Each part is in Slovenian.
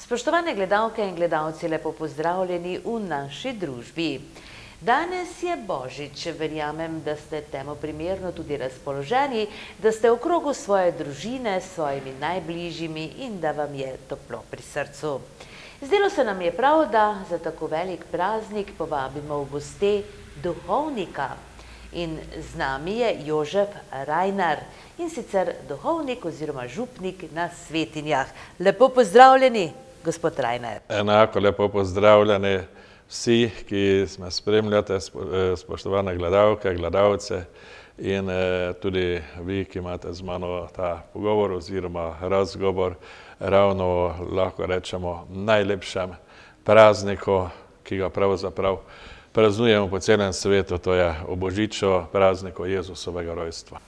Spoštovane gledalke in gledalci, lepo pozdravljeni v naši družbi. Danes je Božič, verjamem, da ste temu primerno tudi razpoloženi, da ste v krogu svoje družine s svojimi najbližjimi in da vam je toplo pri srcu. Zdelo se nam je prav, da za tako velik praznik povabimo v goste duhovnika. In z nami je Jožef Rajnar, in sicer duhovnik oziroma župnik na Svetinjah. Lepo pozdravljeni, gospod Rajnar. Enako lepo pozdravljeni vsi, ki me spremljate, spoštovane gledalke, gledalce, in tudi vi, ki imate z mano ta pogovor oziroma razgovor ravno, lahko rečemo, najlepšem prazniku, ki ga pravzaprav praznujemo po celem svetu, to je o Božiču, prazniku Jezusovega rojstva.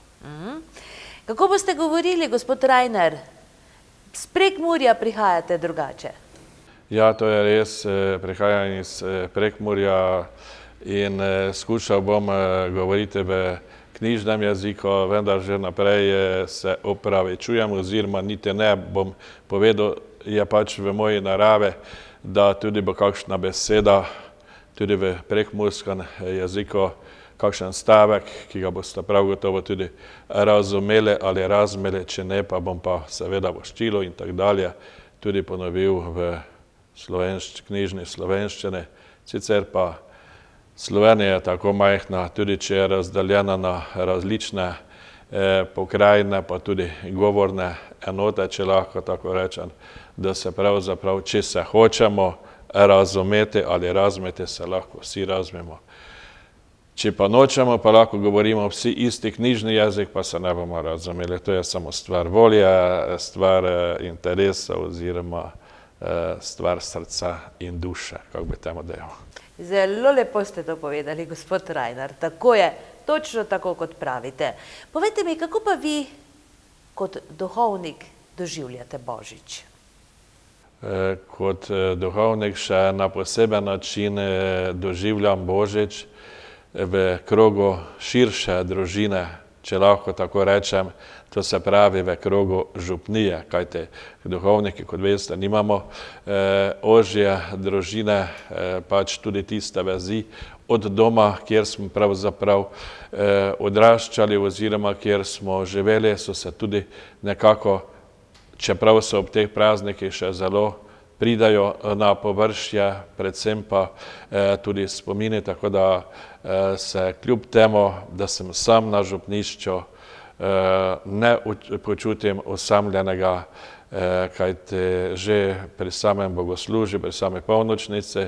Kako boste govorili, gospod Rajnar? S Prekmurja prihajate drugače. Ja, to je res, prihajam iz Prekmurja in skušal bom govoriti v knjižnem jeziku, vendar že naprej se opravičujem oziroma niti ne bom povedal, je pač v moji naravi, da tudi bo kakšna beseda, tudi v prekmurskem jeziku, kakšen stavek, ki ga boste prav gotovo tudi razumeli ali razumeli, če ne, pa bom pa seveda voščilo in tako dalje tudi ponovil v knjižni slovenščini. Sicer pa Slovenija je tako majhna, tudi če je razdeljena na različne pokrajine, pa tudi govorne enote, če lahko tako rečem, da se pravzaprav, če se hočemo razumeti ali razumeti, se lahko vsi razumemo. Če pa nočemo, pa lahko govorimo vsi isti knjižni jezik, pa se ne bomo razumeli. To je samo stvar volje, stvar interesa oziroma stvar srca in duše, kako bi temu dejal. Zelo lepo ste to povedali, gospod Rajnar. Tako je, točno tako, kot pravite. Povejte mi, kako pa vi kot duhovnik doživljate Božič? Kot duhovnik še na poseben način doživljam Božič v krogu širše družine, če lahko tako rečem, to se pravi v krogu župnije, kajti duhovniki, kot veste, nimamo ožje družine, pač tudi tiste vezi od doma, kjer smo pravzaprav odraščali oziroma kjer smo živeli, so se tudi nekako, čeprav so ob teh praznikih še zelo pridajo na površje, predvsem pa tudi spomini, tako da se kljub temu, da sem sam na župnišču, ne počutim osamljenega, kajti že pri samem bogoslužju, pri sami polnočnici,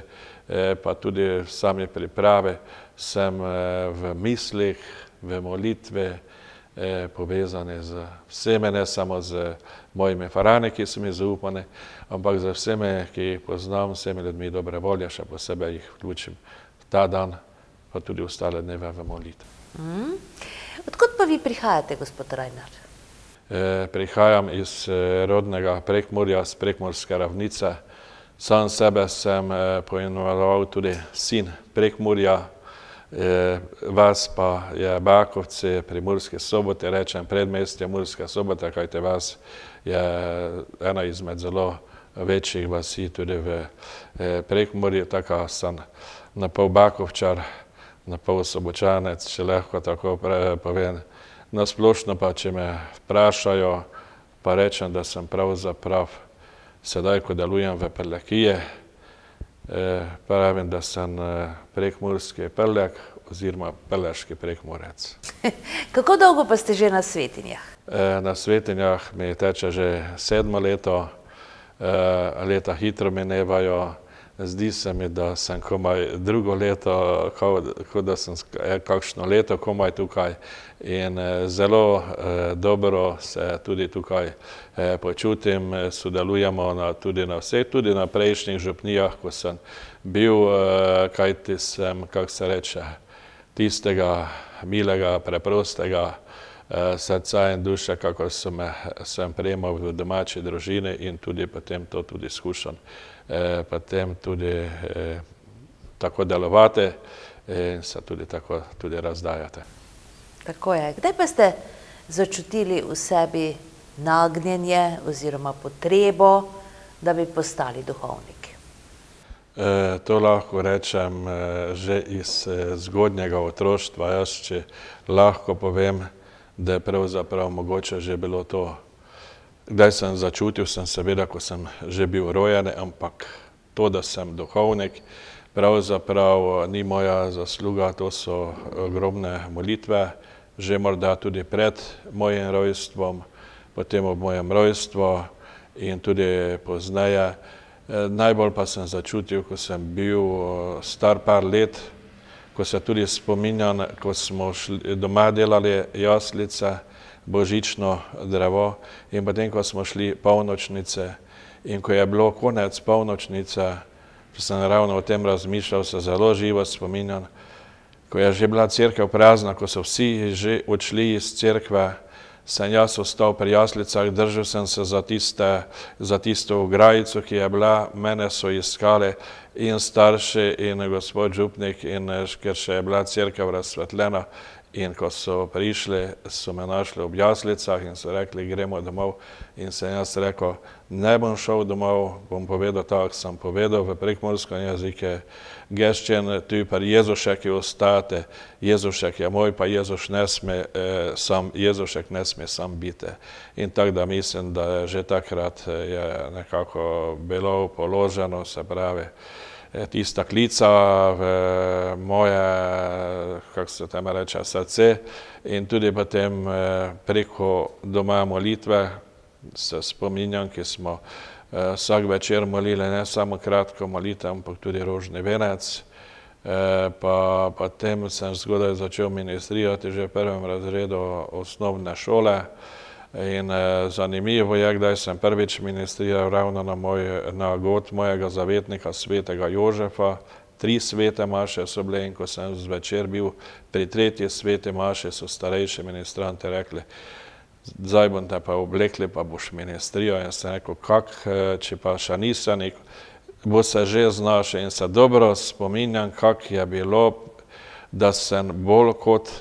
pa tudi v sami pripravi sem v mislih, v molitvi povezani z vsemi, ne samo z mojimi farani, ki so mi zaupani, ampak z vsemi, ki jih poznam, vsemi ljudmi dobre volje, še posebej jih vključim ta dan, pa tudi ostale dneve v molitvi. Odkot pa vi prihajate, gospod Rajnar? Prihajam iz rodnega Prekmurja, z Prekmurske ravnice. Sam sebe sem poimenoval tudi sin Prekmurja, vas pa je Bakovci pri Murski Soboti, rečem predmestje Murske Sobote, kajte vas je ena izmed zelo večjih vasi tudi v Prekmurju, tako sem napol Bakovčar, napol Sobočanec, če lahko tako povem. Nasplošno pa, če me vprašajo, pa rečem, da sem pravzaprav sedaj, ko delujem v Prlekiji, pravim, da sem prekmurski Prlek oziroma prleški Prekmurec. Kako dolgo pa ste že na Svetinjah? Na Svetinjah mi teče že 7. leto, leta hitro minevajo. Zdi se mi, da sem komaj drugo leto, kot da sem kakšno leto komaj tukaj, in zelo dobro se tudi tukaj počutim, sodelujemo tudi na vseh, tudi na prejšnjih župnijah, ko sem bil, kajti sem, kako se reče, tistega milega, preprostega srca in duše, kako sem prejemal v domači družini in tudi potem to tudi skušam potem tudi tako delovati in se tudi tako tudi razdajati. Tako je. Kdaj pa ste začutili v sebi nagnjenje oziroma potrebo da bi postali duhovnik? To lahko rečem že iz zgodnjega otroštva. Jaz, če lahko povem, da je pravzaprav mogoče že bilo to. Kdaj sem začutil, sem seveda, ko sem že bil rojen, ampak to, da sem duhovnik, pravzaprav ni moja zasluga, to so ogromne molitve, že morda tudi pred mojim rojstvom, potem ob mojem rojstvu in tudi pozneje. Najbolj pa sem začutil, ko sem bil star par let, ko se tudi spominjam, ko smo doma delali jaslice, božično drevo in potem, ko smo šli polnočnice in ko je bilo konec polnočnice, sem ravno o tem razmišljal, se zelo živo spominjam, ko je že bila cerkev prazna, ko so vsi že odšli iz cerkve, sem jaz ostal pri jaslicah, držal sem se za tisto ograjico, ki je bila, mene so iskali in starši in gospod župnik, in ker še je bila cerkev razsvetljena, in ko so prišli, so me našli ob jaslicah in so rekli, gremo domov, in sem jaz rekel, ne bom šel domov, bom povedal tako, sem povedal v prekmurskem jeziku, geščen, tu pa Jezušek je ostate, Jezušek je moj, pa Jezušek ne sme sam biti. In tako da mislim, da že takrat je nekako bilo položeno, se pravi, tista klica v moje, kako se teme reče, srce, in tudi potem preko doma molitve se spominjam, ki smo vsak večer molili, ne samo kratko molitev, ampak tudi rožni venec. Pa potem sem zgodaj začel ministrirati že v prvem razredu osnovne šole. In zanimivo je, kdaj sem prvič ministriral ravno na god mojega zavetnika, svetega Jožefa. 3 svete maše so bile in ko sem zvečer bil pri 3. sveti maši, so starejši ministranti rekli, zdaj bom te pa oblekli, pa boš ministriral. In sem rekel, če pa še nisem, bo se že znaš. In se dobro spominjam, kak je bilo, da sem bolj kot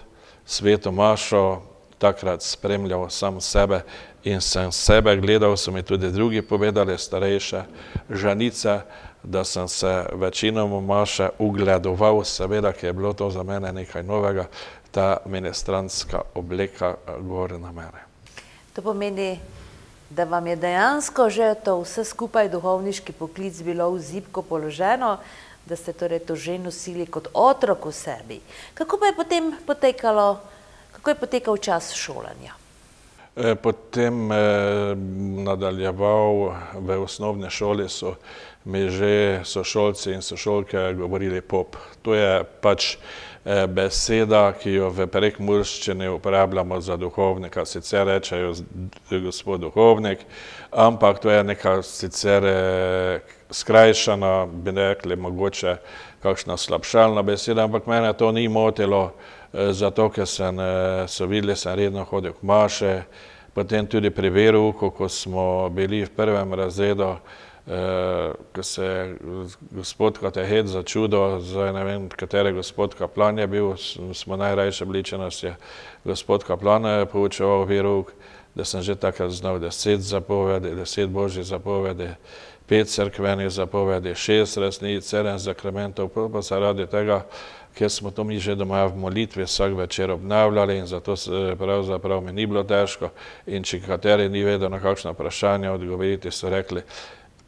sveto mašo takrat spremljal sam sebe in sem sebe gledal, so mi tudi drugi povedali, starejše ženice, da sem se večinoma maše ugledoval, seveda, ki je bilo to za mene nekaj novega, ta ministrantska obleka gor na mene. To pomeni, da vam je dejansko že to vse skupaj duhovniški poklic bilo v zibko položeno, da ste torej to že nosili kot otrok v sebi. Kako pa je potem kako je potekal čas šolanja? Potem nadaljeval v osnovni šoli, so mi že sošolci in sošolke govorili pop. To je pač beseda, ki jo v prekmurščini uporabljamo za duhovnika, sicer rečejo gospod duhovnik, ampak to je neka sicer skrajšana, bi rekli mogoče kakšna slabšalna beseda, ampak mene to ni motilo, zato ker so videli, sem redno hodil k maše, potem tudi pri verouku, ko smo bili v prvem razredu, ko se je gospod katehet začudil, zdaj ne vem, kateri gospod kaplan je bil, smo najrajše bili, če nas je gospod kaplan poučeval verouk, da sem že takrat znal 10 zapovedi, 10 božjih zapovedi, 5 cerkvenih zapovedi, 6 resnic, 7 zakramentov, pa zaradi tega, ker smo to mi že doma v molitvi vsak večer obnavljali in zato pravzaprav mi ni bilo težko. In če kateri ni vedel na kakšno vprašanje odgovoriti, so rekli,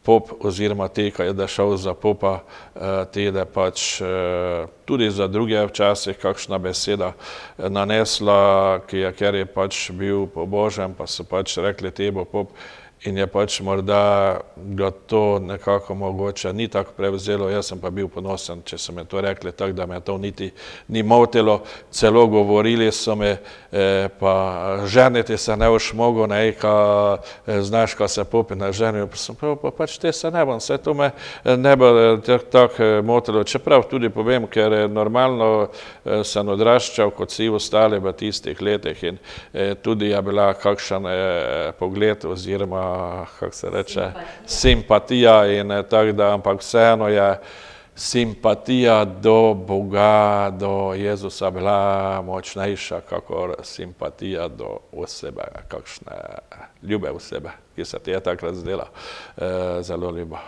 pop oziroma teka je, da šel za popa, da pač tudi za druge včasih kakšna beseda nanesla, ker je pač bil pobožen, pa so pač rekli, te bo pop. In je pač morda ga to nekako mogoče ni tako prevzelo, jaz sem pa bil ponosen, če so me to rekli, tako da me to niti ni motilo. Celo govorili so me, pa ženiti se ne boš mogel, znaš, ko se popi na ženju, pa pač te se ne bom, vse to me ne bo tako motilo. Čeprav tudi povem, ker normalno sem odraščal kot vsi ostali v tistih letih in tudi je bila kakšen pogled oziroma kako se reče, simpatija in tako da, ampak vseeno je simpatija do Boga, do Jezusa bila močnejša, kakor simpatija do osebe, kakšne ljube osebe, ki se ti je takrat zdela zelo ljuba.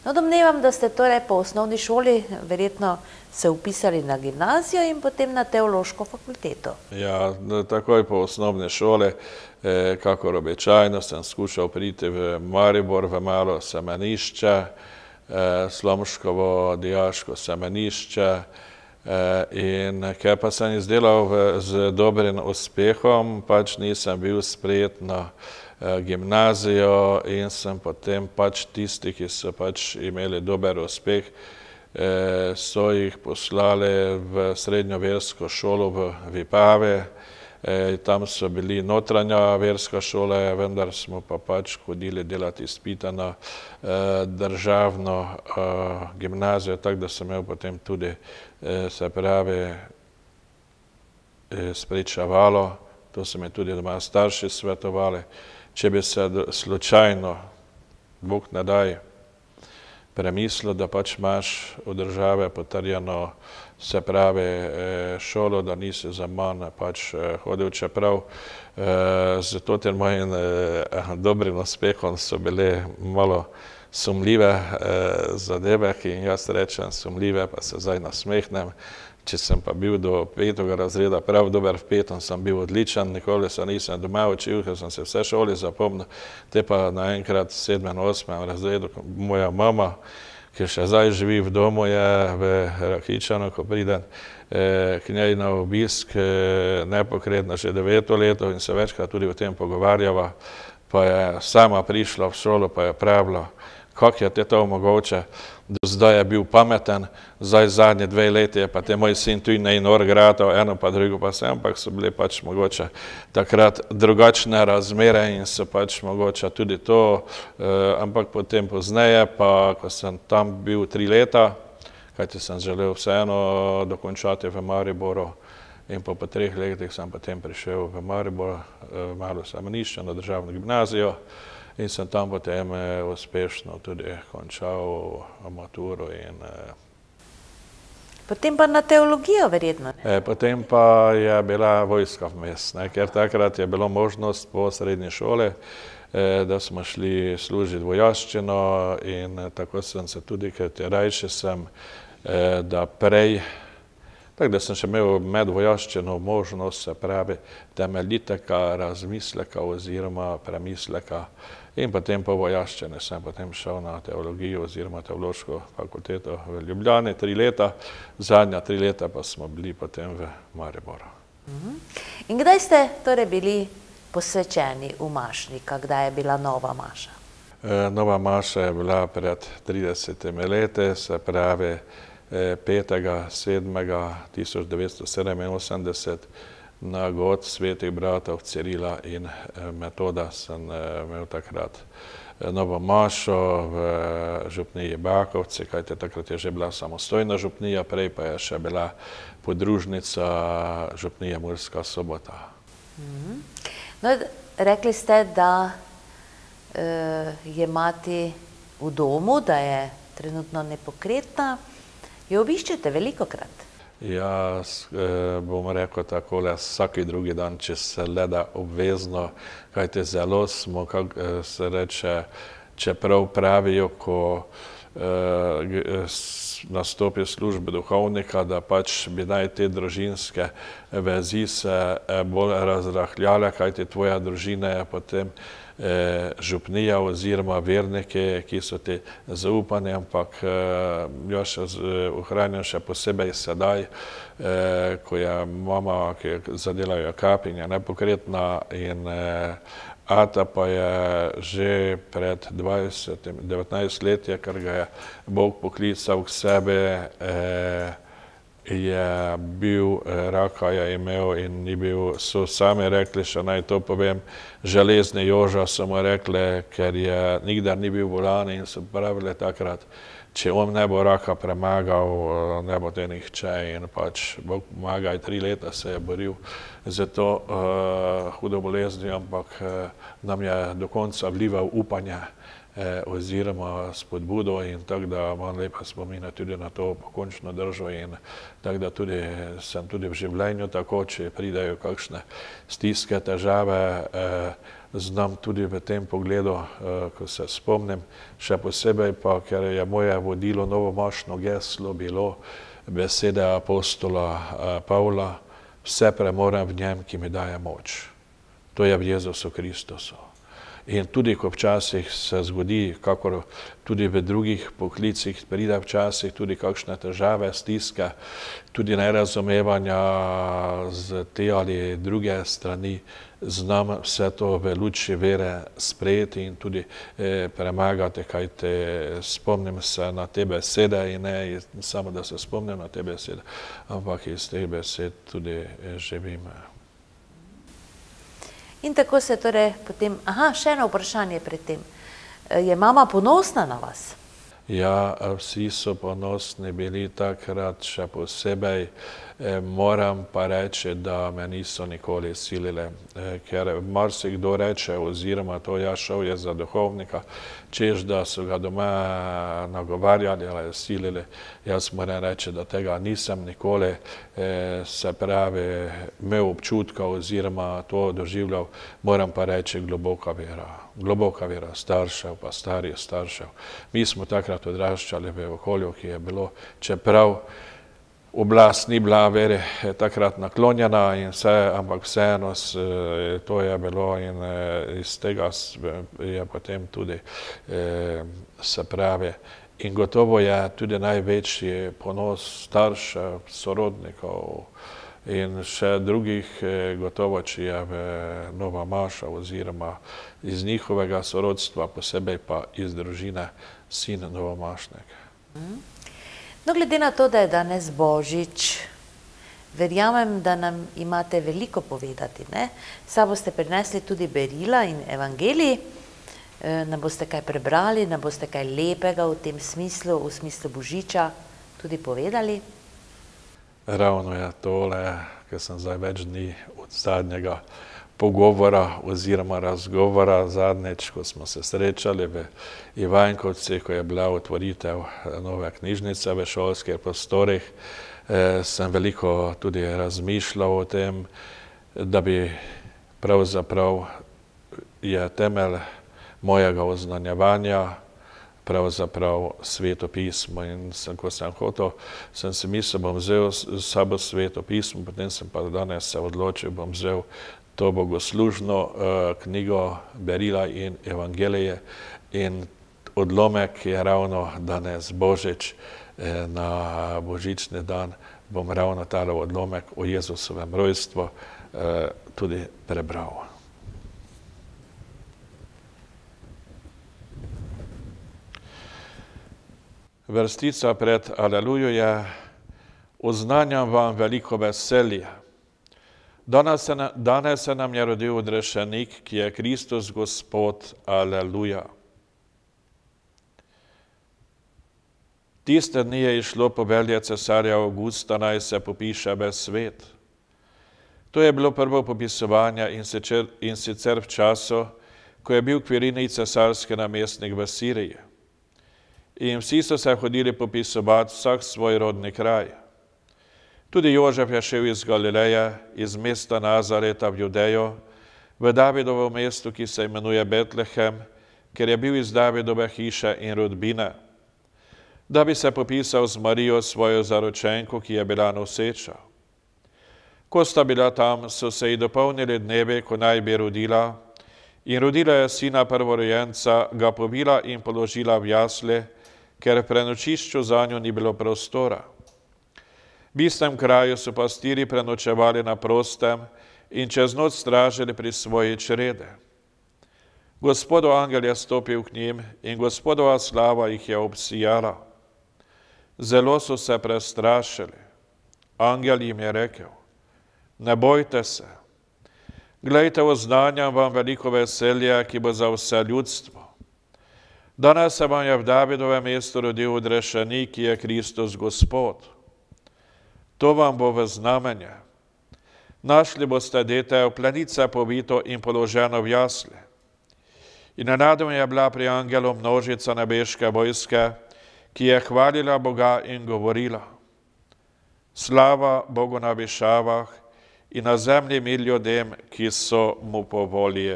No, domnevam, da ste torej po osnovni šoli verjetno se upisali na gimnazijo in potem na teološko fakulteto. Ja, takoj po osnovni šoli, kakor običajno, sem skušal priti v Maribor, v malo semenišče, Slomškovo dijaško semenišče, in ker pa sem izdelal z dobrim uspehom, pač nisem bil sprejet na gimnazijo in sem potem pač tisti, ki so pač imeli dober uspeh, so jih poslali v srednjo versko šolo v Vipavi. Tam so bili notranja verska šola, vendar smo pa pač hodili delati izpita na državno gimnazijo, tako da sem imel potem tudi, se pravi, spričevalo. To so mi tudi doma starši svetovali. Če bi se slučajno, Bog ne daj, premislil, da pač imaš od države potrjeno, se pravi, šolo, da nisi za manj pač hodil, čeprav z tem mojim dobrim uspehom so bile malo sumljive zadeve, ki jaz rečem sumljive, pa se zdaj nasmehnem. Če sem pa bil do 5. razreda prav dober, v 5. sem bil odličen, nikoli se nisem doma učil, ker sem se vse šoli zapomnil, te pa naenkrat v 7. 8. razredu moja mama, ki še zdaj živi v domu, je v Rakičanu, ko pridem k njej na obisk, nepokretna že 9. leto in se večkrat tudi o tem pogovarjava, pa je sama prišla v šolo, pa je pravila, kako je te to mogoče, do zdaj je bil pameten, zdaj zadnje 2 leti je pa te moj sin tu in orgratal, eno pa drugo pa se, ampak so bili pač mogoče takrat drugačne razmere in so pač mogoče tudi to, ampak potem pozneje, pa ko sem tam bil 3 leta, kajti sem želel vseeno dokončati v Mariboru in po 3 letih sem potem prišel v Maribor, malo semenišče na državno gimnazijo, in sem tam potem uspešno tudi končal maturo in... Potem pa na teologijo verjetno, ne? Potem pa je bila vojska vmes, ker takrat je bilo možnost po srednji šoli, da smo šli služiti vojaščino in tako sem se tudi, ker rajše sem, da prej, tako da sem še imel med vojaščino možnost, se pravi, temeljitega razmisleka oziroma premisleka. In potem po vojaščini sem potem šel na teologijo oziroma teološko fakulteto v Ljubljani 3 leta, zadnja 3 leta pa smo bili potem v Mariboru. In kdaj ste torej bili posvečeni v Mašnika, kdaj je bila nova maša? Nova maša je bila pred 30 leti, se pravi 5. 7. 1987, na god svetih bratov Cirila in Metoda sem imel takrat novo mašo v župniji Bakovci, kajte takrat je že bila samostojna župnija, prej pa je še bila podružnica župnije Murska Sobota. No, rekli ste, da je mati v domu, da je trenutno nepokretna. Jo obiščete velikokrat? Jaz bom rekel takole, vsaki drugi dan, če se le da obvezno, kajte zelo smo, kako se reče, čeprav pravijo, ko nastopi službe duhovnika, da pač bi naj te družinske vezi se bolj razrahljale, kajte tvoja družina je potem župnija oziroma verniki, ki so ti zaupani, ampak jo še ohranjam še posebej sedaj, ko je mama, ki zadelajo kapinje, nepokretna in ata pa je že pred 19 leti, ker ga je Bog poklical k sebi, je bil, raka je imel in ni bil, so sami rekli, še naj to povem, železni Joža so mu rekli, ker je nikdar ni bil bolan in so pravili takrat, če on ne bo raka premagal, ne bo te nihče in pač Bog pomagaj, 3 leta se je boril za to hudo bolezni, ampak nam je do konca vlival upanje, oziroma spodbudo in tako da imam lepa spomine tudi na to pokončno držo in tako da tudi sem tudi v življenju tako, če pridejo kakšne stiske, težave, znam tudi v tem pogledu, ko se spomnim, še posebej pa, ker je moje vodilo novomašno geslo bilo besede apostola Pavla, vse premorem v njem, ki mi daje moč. To je v Jezusu Kristusu. In tudi, ko včasih se zgodi, kakor tudi v drugih poklicih pride včasih tudi kakšne težave, stiske, tudi nerazumevanja z te ali druge strani, znam vse to v luči vere sprejeti in tudi premagati, kajte spomnim se na te besede in ne samo, da se spomnim na te besede, ampak iz teh besed tudi živim. In tako se torej potem, še eno vprašanje pred tem. Je mama ponosna na vas? Ja, vsi so ponosni bili takrat, še posebej moram pa reči, da me niso nikoli silile, ker marsikdo reče, oziroma to ja šel je za duhovnika, češ da so ga doma nagovarjali ali silili. Jaz moram reči, da tega nisem nikoli, se pravi, imel občutka oziroma to doživljal, moram pa reči globoka vera staršev, pa starih staršev. Mi smo takrat odraščali v okolju, ki je bilo, čeprav oblast ni bila veri takrat naklonjena in vse, ampak vseeno to je bilo in iz tega je potem tudi, se pravi, in gotovo je tudi največji ponos staršev, sorodnikov in še drugih, gotovo, če je v Nova Maša oziroma iz njihovega sorodstva, posebej pa iz družine sin novomašnik. No, glede na to, da je danes Božič, verjamem, da nam imate veliko povedati, ne? S sabo ste prinesli tudi berila in evangelij, nam boste kaj prebrali, nam boste kaj lepega v tem smislu, v smislu Božiča tudi povedali? Ravno je tole, ker sem zdaj več dni od zadnjega pogovora oziroma razgovora, zadnjič, ko smo se srečali v Ivankovcih, ko je bila otvoritev nove knjižnice v šolskih prostorih, sem veliko tudi razmišljal o tem, da bi pravzaprav je temelj mojega oznanjevanja pravzaprav Sveto pismo. In ko sem hotel, sem si mislil, bom vzel s sabo Sveto pismo, potem sem pa danes se odločil, bom vzel to bogoslužno knjigo berila in evangelije in odlomek je ravno danes Božič, na božični dan bom ravno tale odlomek o Jezusovem rojstvu tudi prebral. Vrstica pred Alelujo je: oznanjam vam veliko veselje. Danes se nam je rodil odrešenik, ki je Kristus Gospod. Aleluja. Tiste dni je išlo povelje cesarja Avgusta, naj se popiše ves svet. To je bilo prvo popisovanje in sicer v času, ko je bil Kvirinij cesarski namestnik v Siriji. In vsi so se hodili popisovati vsak svoj rodni kraj. Tudi Jožef je šel iz Galileje, iz mesta Nazareta v Judejo, v Davidovo mesto, ki se imenuje Betlehem, ker je bil iz Davidove hiše in rodbine, da bi se popisal z Marijo, svojo zaročenko, ki je bila noseča. Ko sta bila tam, so se ji dopolnili dnevi, ko naj bi rodila, in rodila je sina prvorojenca, ga povila in položila v jasli, ker v prenočišču zanjo ni bilo prostora. V istem kraju so pastirji prenočevali na prostem in čez noč stražili pri svoji čredi. Gospodov angel je stopil k njim in Gospodova slava jih je obsijala. Zelo so se prestrašili. Angel jim je rekel: ne bojte se. Glejte, oznanjam vam veliko veselje, ki bo za vse ljudstvo. Danes se vam je v Davidovem mestu rodil odrešenik, ki je Kristus Gospod. To vam bo v znamenje. Našli boste dete v plenice povito in položeno v jasli. In nenadoma je bila pri angelu množica nebeške vojske, ki je hvalila Boga in govorila: Slava Bogu na višavah in na zemlji mir ljudem, ki so mu po volji.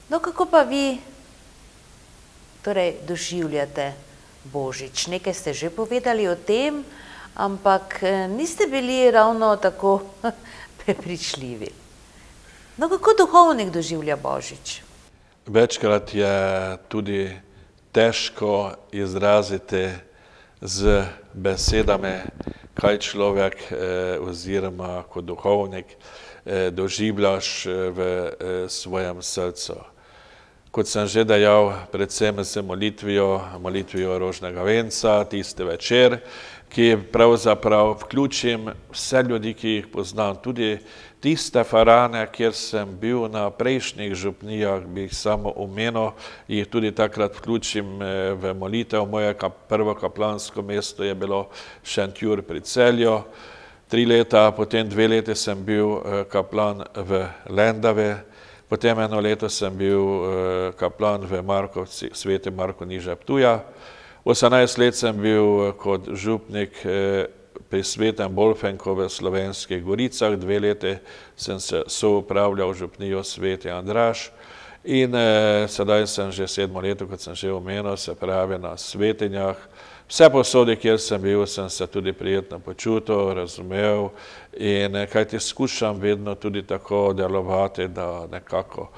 No, kako pa vi doživljate Božič? Nekaj ste že povedali o tem, ampak niste bili ravno tako prepričljivi. No, kako duhovnik doživlja Božič? Večkrat je tudi težko izraziti z besedami, kaj človek oziroma kot duhovnik doživljaš v svojem srcu. Kot sem že dejal, predvsem z molitvijo rožnega venca, tisti večer, ki pravzaprav vključim vse ljudi, ki jih poznam, tudi tiste farane, kjer sem bil na prejšnjih župnijah, bi jih samo omenil, jih tudi takrat vključim v molitev. Moje prvo kaplansko mesto je bilo Šentjur pri Celju. 3 leta, potem 2 leti sem bil kaplan v Lendavi, potem 1 leto sem bil kaplan v Markovci, Sveti Marko nižje Ptuja. 18 let sem bil kot župnik pri Svetem Bolfenku v Slovenskih Goricah, 2 leti sem se soupravljal župnijo Sveti Andraž in sedaj sem že 7 leto, kot sem že omenil, se pravi na Svetinjah. Vse posode, kjer sem bil, sem se tudi prijetno počutil, razumel in kajti skušam vedno tudi tako delovati, da nekako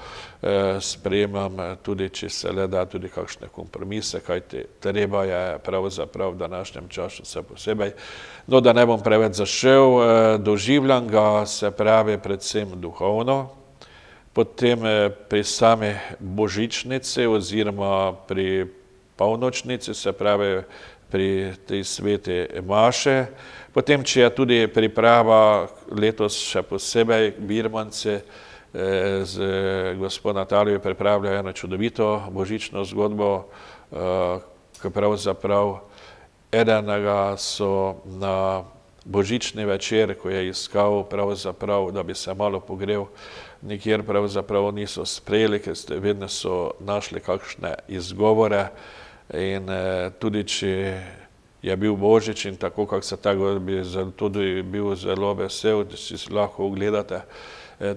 sprejemam tudi, če se le da, tudi kakšne kompromise, kajti treba je pravzaprav v današnjem času vse posebej. No, da ne bom preveč zašel, doživljam ga, se pravi, predvsem duhovno, potem pri sami božičnici oziroma pri polnočnici, se pravi, pri tej sveti maše. Potem, če je tudi priprava letos še posebej, Birmanci z gospod Natalijo pripravljajo eno čudovito božično zgodbo, ki pravzaprav enega so na božični večer, ko je iskal pravzaprav, da bi se malo pogrel, nikjer pravzaprav niso sprejeli, ker vedno so našli kakšne izgovore. In tudi, če je bil Božič in tako, kako se tako, bi tudi bil zelo vesel, da si lahko ogledate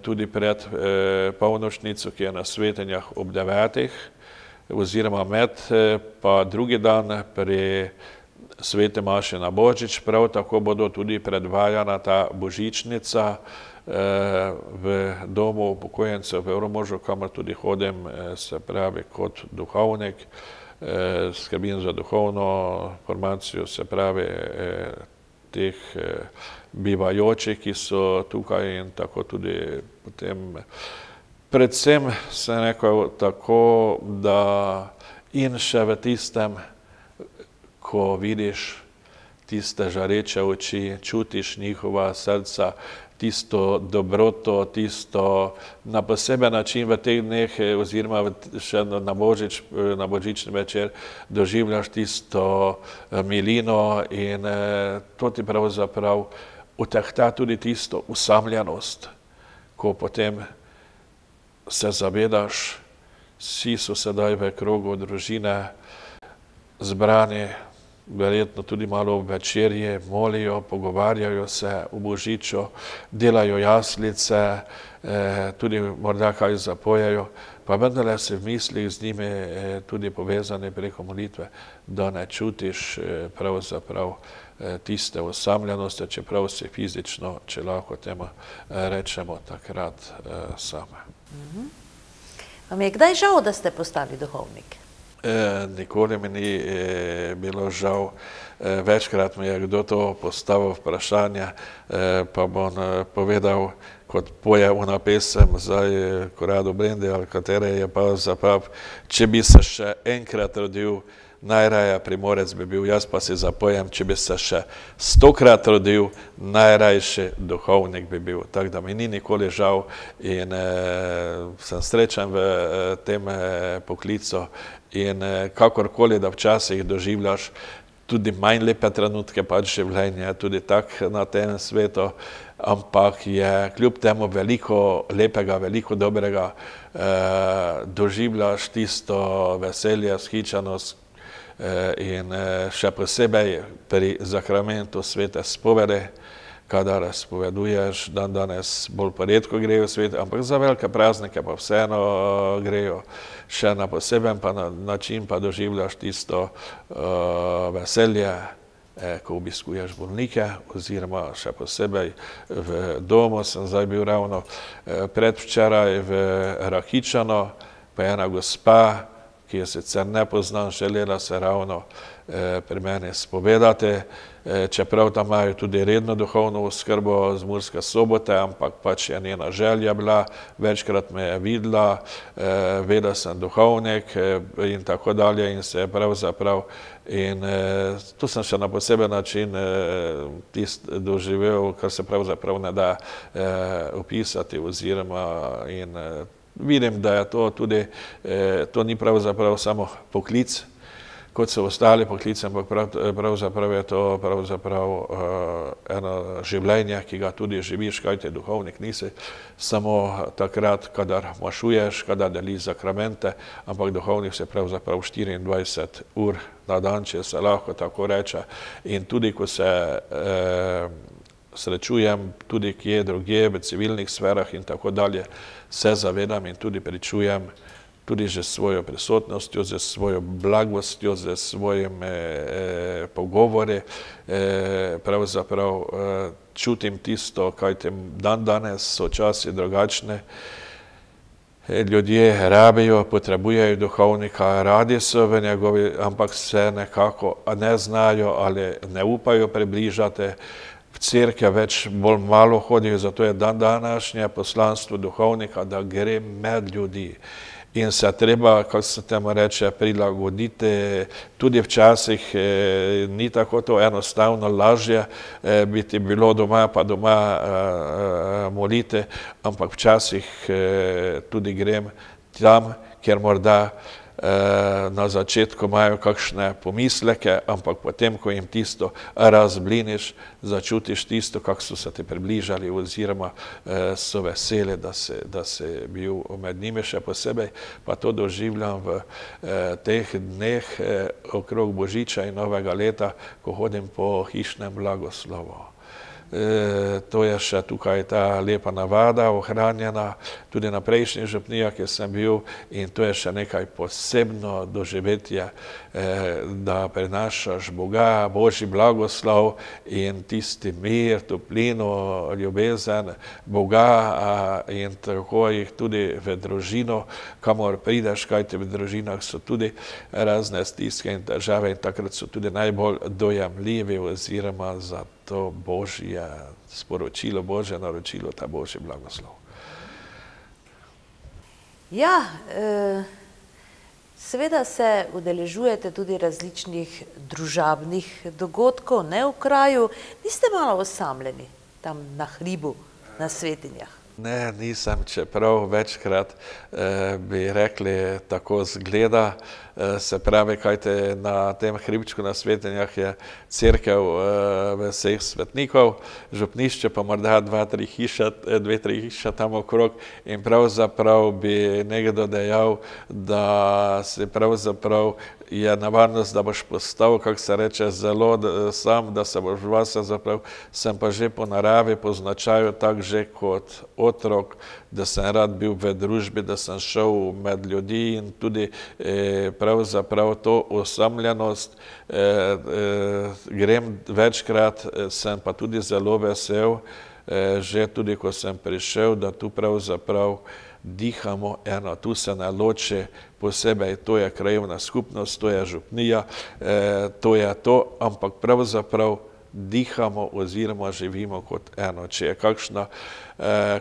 tudi pred polnočnico, ki je na Svetinjah ob 9, oziroma med, pa drugi dan pri sveti maši na Božič, prav tako bodo tudi predvajana ta božičnica v domu upokojencev v Ormožu, kamor tudi hodim, se pravi, kot duhovnik. Skrbim za duhovno formacijo, se pravi, teh bivajočih, ki so tukaj in tako tudi potem. Predvsem se nekaj tako, da in še v tistem, ko vidiš tiste žareče oči, čutiš njihova srca, tisto dobroto, tisto na poseben način v teh dneh oziroma še na božični večer doživljaš tisto milino in to ti pravzaprav utehta tudi tisto usamljenost, ko potem se zavedaš, vsi so sedaj v krogu družine zbrani, verjetno tudi malo v večerji, molijo, pogovarjajo se v božiču, delajo jaslice, tudi morda kaj zapojejo, pa vendarle si v mislih z njimi tudi povezani preko molitve, da ne čutiš pravzaprav tiste osamljenosti, čeprav si fizično, če lahko temu rečemo, takrat same. Vam je kdaj žal, da ste postali duhovnik? Nikoli mi ni bilo žal, večkrat mi je kdo to postavil vprašanje, pa bom povedal, kot poje ona pesem, zdaj Korado Brendi, ali katere je pa zaprav, če bi se še enkrat rodil, najraje Primorec bi bil, jaz pa si zapojem, če bi se še 100-krat rodil, najrajši duhovnik bi bil. Tako da mi ni nikoli žal in sem srečen v tem poklicu in kakorkoli, da včasih doživljaš tudi manj lepe trenutke pač življenja, tudi tak na tem svetu, ampak je kljub temu veliko lepega, veliko dobrega, doživljaš tisto veselje, vzhičenost in še posebej pri zakramentu svete spovedi, kadar spoveduješ, dan danes bolj poredko grejo v svet, ampak za velike praznike pa vseeno grejo še na poseben način, pa doživljaš tisto veselje, ko obiskuješ bolnike, oziroma še posebej v domu. Sem zdaj bil ravno predvčeraj v Rakičanu, pa je ena gospa, ki je sicer ne poznam, želela se ravno pri meni spovedati, čeprav tam imajo tudi redno duhovno oskrbo z Murske Sobote, ampak pač je njena želja bila, večkrat me je videla, vedela sem duhovnik in tako dalje in se je pravzaprav in tu sem še na poseben način doživel, kar se pravzaprav ne da opisati oziroma in vidim, da je to tudi, to ni pravzaprav samo poklic, kot so ostali poklici, ampak pravzaprav je to eno življenje, ki ga tudi živiš, kajti duhovnik nisi samo takrat, kadar mašuješ, kadar deliš zakramente, ampak duhovnik se pravzaprav 24 ur na dan, če se lahko tako reče, in tudi ko se srečujem tudi kje drugje, v civilnih sferah in tako dalje, se zavedam in tudi pričujem, tudi že s svojo prisotnostjo, z svojo blagostjo, z svojimi pogovori, pravzaprav čutim tisto, kajti dan danes so časi drugačne. Ljudje rabijo, potrebujejo duhovnika, radi so v njegovi, ampak se nekako ne znajo ali ne upajo približati. V cerkev več bolj malo hodijo, zato je dan današnje poslanstvo duhovnika, da gre med ljudi. In se treba, kako se temu reče, prilagoditi. Tudi včasih ni tako to enostavno, lažje bi ti bilo doma, pa doma moliti, ampak včasih tudi grem tam, kjer morda na začetku imajo kakšne pomisleke, ampak potem, ko jim tisto razbliniš, začutiš tisto, kako so se ti približali oziroma so veseli, da si bil med njimi, še posebej pa to doživljam v teh dneh okrog Božiča in Novega leta, ko hodim po hišnem blagoslovu. To je še tukaj ta lepa navada ohranjena, tudi na prejšnjih župnijah, kjer sem bil, in to je še nekaj posebno doživetje, da prenašaš Boga, Božji blagoslov in tisti mir, toplino, ljubezen Boga in tako jih tudi v družino, kamor prideš, kajti v družinah so tudi razne stiske in težave in takrat so tudi najbolj dojemljivi oziroma za to Božje sporočilo, Božje naročilo, ta Božji blagoslov. Ja, seveda se udeležujete tudi različnih družabnih dogodkov, ne v kraju. Niste malo osamljeni tam na hribu, na Svetinjah? Ne, nisem, čeprav večkrat bi rekli tako zgleda, se pravi, kajte na tem hribčku na Svetinjah je cerkev vseh svetnikov, župnišče pa morda dve, tri hiše tam okrog in pravzaprav bi nekdo dejal, da si pravzaprav je nevarnost, da boš postal, kako se reče, zelo sam, da se boš vase zaprav, sem pa že po naravi, po značaju tak že kot otrok, da sem rad bil v družbi, da sem šel med ljudi in tudi pravzaprav to osamljenost. Grem večkrat, sem pa tudi zelo vesel, že tudi ko sem prišel, da tu pravzaprav dihamo eno, tu se ne loči posebej, to je krajevna skupnost, to je župnija, to je to, ampak pravzaprav dihamo oziroma živimo kot eno. Če je kakšna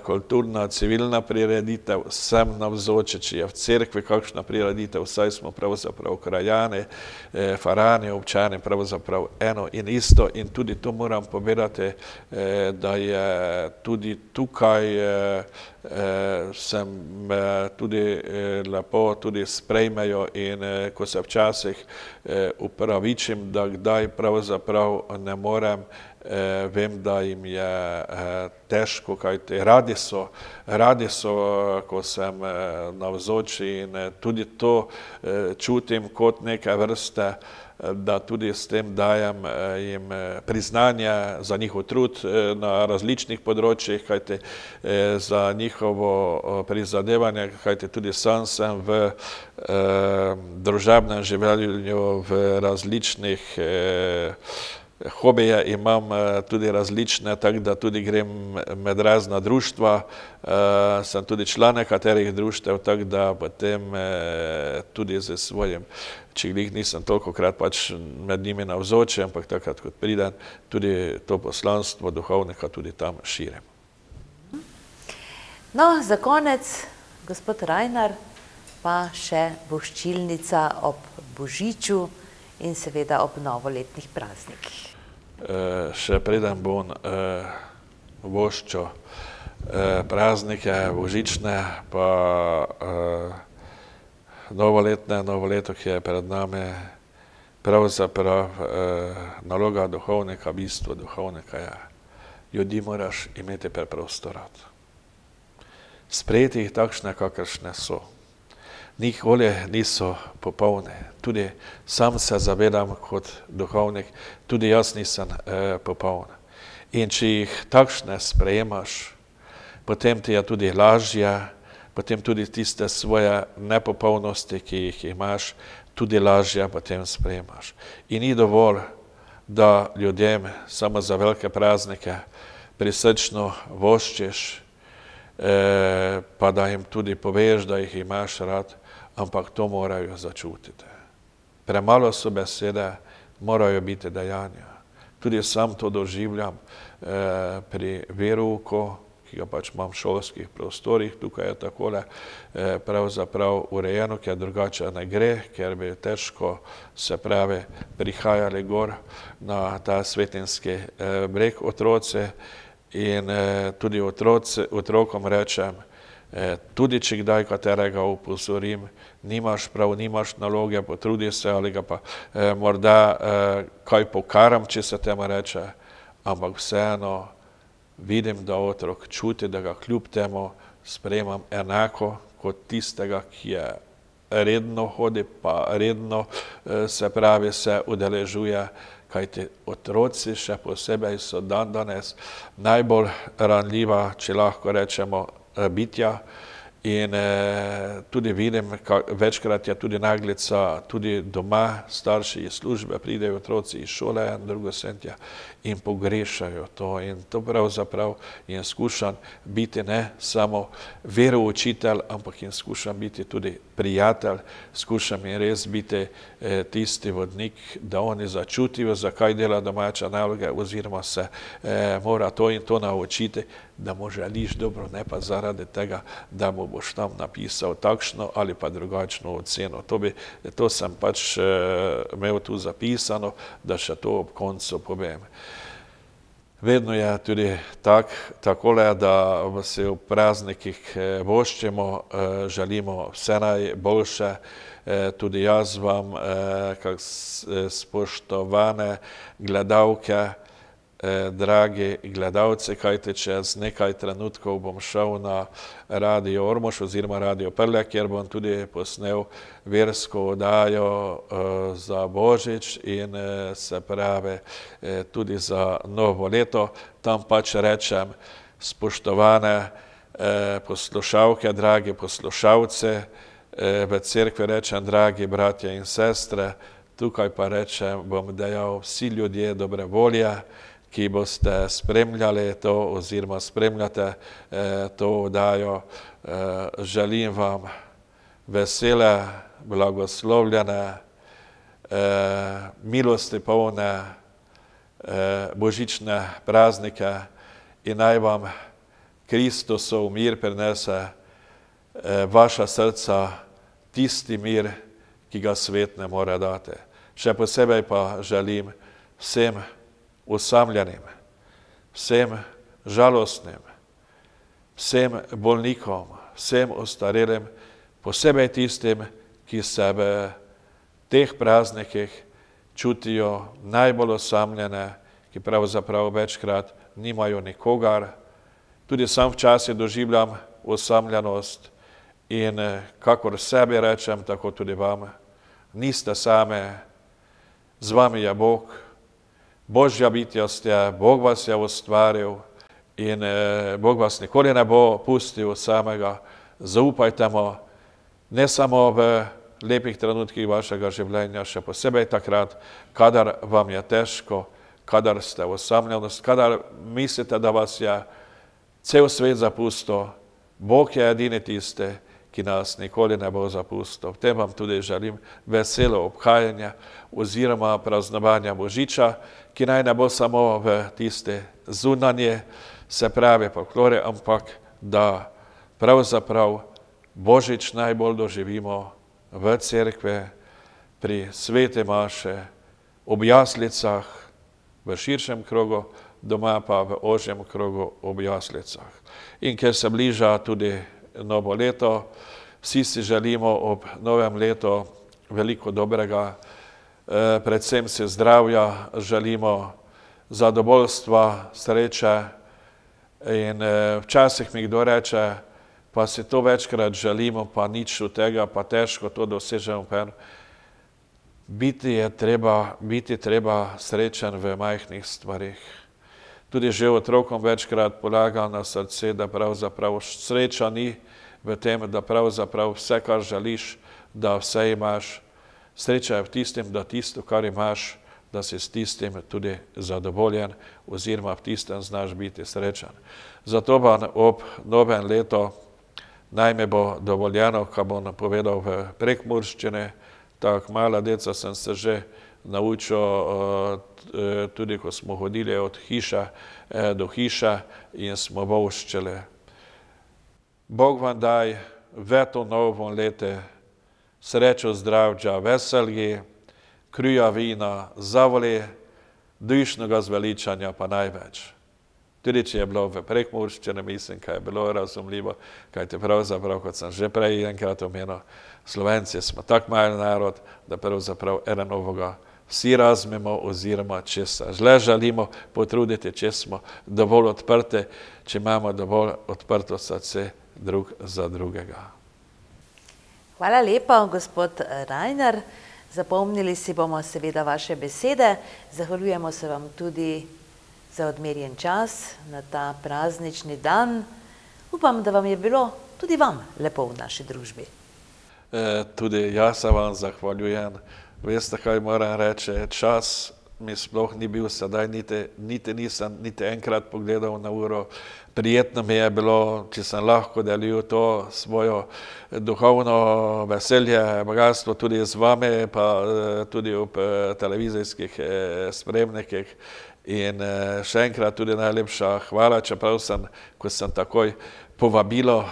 kulturna, civilna prireditev, sem navzoče, če je v cerkvi kakšna prireditev, saj smo pravzaprav krajani, farani, občani, pravzaprav eno in isto. In tudi to moram povedati, da je tudi tukaj sem tudi lepo tudi sprejmejo in ko se včasih upravičim, da kdaj pravzaprav ne morem, vem, da jim je težko, kajti radi so, ko sem navzoči in tudi to čutim kot neke vrste, da tudi s tem dajem jim priznanje za njihov trud na različnih področjih, kajti za njihovo prizadevanje, kajti tudi sam sem v družabnem življenju, v različnih hobije imam tudi različne, tako da tudi grem med razna društva, sem tudi član nekaterih društev, tako da potem tudi z svojim, če glih nisem tolikokrat pač med njimi navzoči, ampak takrat, kot pridem, tudi to poslanstvo duhovnika tudi tam širim. No, za konec, gospod Rajnar, pa še voščilnica ob Božiču in seveda ob novoletnih praznikih. Še preden bom voščil praznike, božične, pa novoletne, novo leto, ki je pred nami, pravzaprav naloga duhovnika, bistvo duhovnika je, ljudi moraš imeti preprosto rad. Sprejeti jih takšne, kakršne so. Nikoli niso popolne. Tudi sam se zavedam kot duhovnik, tudi jaz nisem popoln. In če jih takšne sprejemaš, potem ti je tudi lažje, potem tudi tiste svoje nepopolnosti, ki jih imaš, tudi lažje potem sprejemaš. In ni dovolj, da ljudem samo za velike praznike prisrčno voščiš, pa da jim tudi poveš, da jih imaš rad, ampak to morajo začutiti. Premalo so besede, morajo biti dejanja. Tudi sam to doživljam pri verouku, ki ga pač imam v šolskih prostorih, tukaj je takole pravzaprav urejeno, ker drugače ne gre, ker bi težko se pravi prihajali gor na ta svetinski breg otroci in tudi otrokom rečem, tudi če kdaj katerega upozorim, nimaš prav, nimaš naloge, potrudi se ali ga pa morda kaj pokaram, če se temu reče, ampak vseeno vidim, da otrok čuti, da ga kljub temu sprejemam enako kot tistega, ki je redno hodi, pa redno se pravi se udeležuje, kajti otroci še posebej so danes najbolj ranljiva, če lahko rečemo, bitja in tudi vidim, večkrat je tudi naglica, tudi doma, starši iz službe, pridejo otroci iz šole, drugo sentja in pogrešajo to in to pravzaprav jim skušam biti ne samo veroučitelj, ampak jim skušam biti tudi prijatelj, skušam jim res biti tisti vodnik, da oni začutijo, zakaj dela domače naloge oziroma se mora to in to naučiti, da mu želiš dobro, ne pa zaradi tega, da mu boš tam napisal takšno ali pa drugačno oceno. To sem pač imel tu zapisano, da še to ob koncu povem. Vedno je tudi takole, da se v praznikih voščimo, želimo vse najboljše. Tudi jaz vam, kak spoštovane gledalke, dragi gledalci, kajte čez nekaj trenutkov bom šel na Radio Ormož oziroma Radio Prlek, kjer bom tudi posnel versko oddajo za Božič in se pravi tudi za novo leto. Tam pač rečem, spoštovane poslušalke, dragi poslušalci, v cerkvi rečem, dragi bratje in sestre, tukaj pa rečem, bom dejal, vsi ljudje dobre volje, ki boste spremljali to oziroma spremljate to oddajo. Želim vam vesele, blagoslovljene, milosti polne božične praznike in naj vam Kristusov mir prinese vaša srca, tisti mir, ki ga svet ne more dati. Še posebej pa želim vsem osamljenim, vsem žalostnim, vsem bolnikom, vsem ostarelim, posebej tistim, ki se v teh praznikih čutijo najbolj osamljene, ki pravzaprav večkrat nimajo nikogar. Tudi sam včasih doživljam osamljenost in kakor sebi rečem, tako tudi vam, niste same, z vami je Bog, Božja bitja ste, Bog vas je ustvaril in Bog vas nikoli ne bo pustil samega. Zaupajte mu, ne samo v lepih trenutkih vašega življenja, še posebej takrat, kadar vam je težko, kadar ste osamljenost, kadar mislite, da vas je cel svet zapustil. Bog je edini tisti, ki nas nikoli ne bo zapustil. V tem vam tudi želim veselo obhajanje oziroma praznovanja Božiča, ki naj ne bo samo v tisti zunanje, se pravi folklore, ampak da pravzaprav Božič najbolj doživimo v cerkvi, pri sveti maši, ob jaslicah, v širšem krogu, doma pa v ožjem krogu ob jaslicah. In ker se bliža tudi novo leto, vsi si želimo ob novem letu veliko dobrega, predvsem si zdravja, želimo zadovoljstva, sreče in včasih mi kdo reče, pa si to večkrat želimo, pa nič od tega, pa težko to dosežemo. Biti treba srečen v majhnih stvarih. Tudi že otrokom večkrat polagam na srce, da pravzaprav sreča ni v tem, da pravzaprav vse, kar želiš, da vse imaš. Sreča je v tistem, da tisto, kar imaš, da si s tistim tudi zadovoljen oziroma v tistem znaš biti srečen. Zato vam ob novem letu naj mi bo dovoljeno, ko bom povedal v prekmurščini, tako mala deca sem se že naučil, tudi ko smo hodili od hiše do hiše in smo voščili. Bog vam daj v to novo leto srečo, zdravja, veselje, krija vina, zavoli, dušnega zveličanja pa največ. Tudi če je bilo v prekmurščini, mislim, kaj je bilo razumljivo, kajte pravzaprav, kot sem že prej enkrat omenil, Slovenci smo tak mali narod, da pravzaprav eden ovoga vsi razumemo oziroma če se zle želimo potruditi, če smo dovolj odprti, če imamo dovolj odprto srce drug za drugega. Hvala lepa, gospod Rajnar. Zapomnili si bomo seveda vaše besede. Zahvaljujemo se vam tudi za odmerjen čas na ta praznični dan. Upam, da vam je bilo tudi vam lepo v naši družbi. Tudi jaz se vam zahvaljujem. Veste, kaj moram reči, čas mi sploh ni bil sedaj, nisem niti enkrat pogledal na uro. Prijetno mi je bilo, če sem lahko delil to svojo duhovno veselje, bogatstvo tudi z vami, pa tudi ob televizijskih spremnikih. In še enkrat tudi najlepša hvala, čeprav sem, ko sem takoj povabilo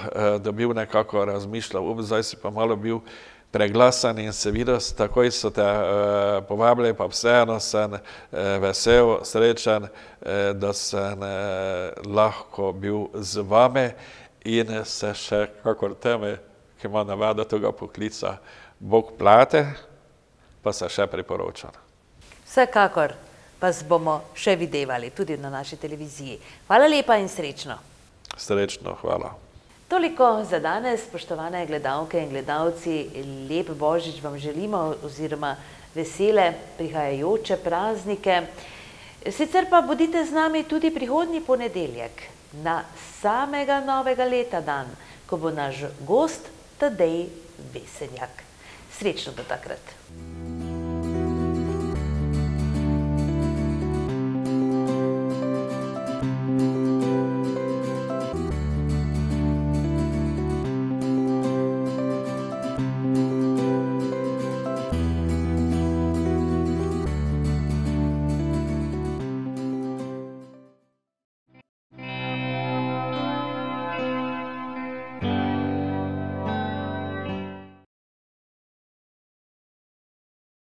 dobil, nekako razmišljal, zdaj si pa malo bil preglasen in se videl, takoj so te povabili, pa vseeno sem vesel, srečen, da sem lahko bil z vami in se še, kakor teme, ki ima navada tega poklica, Bog plate, pa se še priporočam. Vsekakor vas bomo še videvali tudi na naši televiziji. Hvala lepa in srečno. Srečno, hvala. Toliko za danes, spoštovane gledalke in gledalci, lep Božič vam želimo oziroma vesele prihajajoče praznike. Sicer pa bodite z nami tudi prihodnji ponedeljek, na samega novega leta dan, ko bo naš gost Tadej Vesenjak. Srečno do takrat.